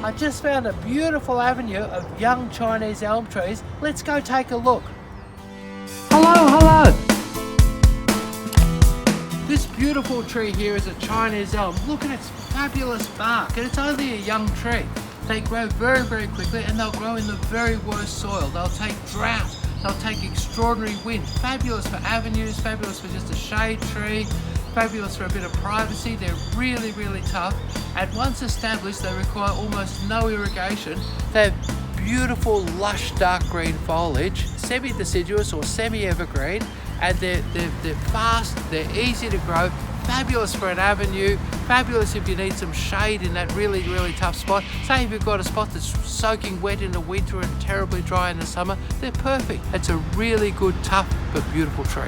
I just found a beautiful avenue of young Chinese elm trees. Let's go take a look. Hello! This beautiful tree here is a Chinese elm. Look at its fabulous bark, and it's only a young tree. They grow very, very quickly, and they'll grow in the very worst soil. They'll take drought, they'll take extraordinary wind. Fabulous for avenues, fabulous for just a shade tree, fabulous for a bit of privacy. They're really, really tough, and once established, they require almost no irrigation. They have beautiful, lush, dark green foliage, semi-deciduous or semi-evergreen, and they're fast, they're easy to grow, fabulous for an avenue, fabulous if you need some shade in that really, really tough spot. Say if you've got a spot that's soaking wet in the winter and terribly dry in the summer, they're perfect. It's a really good, tough, but beautiful tree.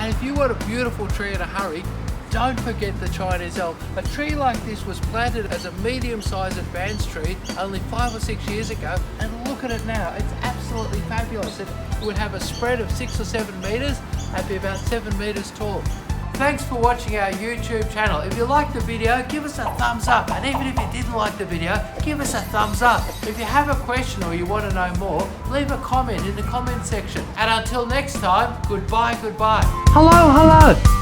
And if you want a beautiful tree in a hurry, don't forget the Chinese elm. A tree like this was planted as a medium-sized advanced tree only 5 or 6 years ago, and look at it now. It's absolutely fabulous. It would have a spread of 6 or 7 meters and be about 7 meters tall. Thanks for watching our YouTube channel. If you liked the video, give us a thumbs up. And even if you didn't like the video, give us a thumbs up. If you have a question or you want to know more, leave a comment in the comment section. And until next time, goodbye. Hello!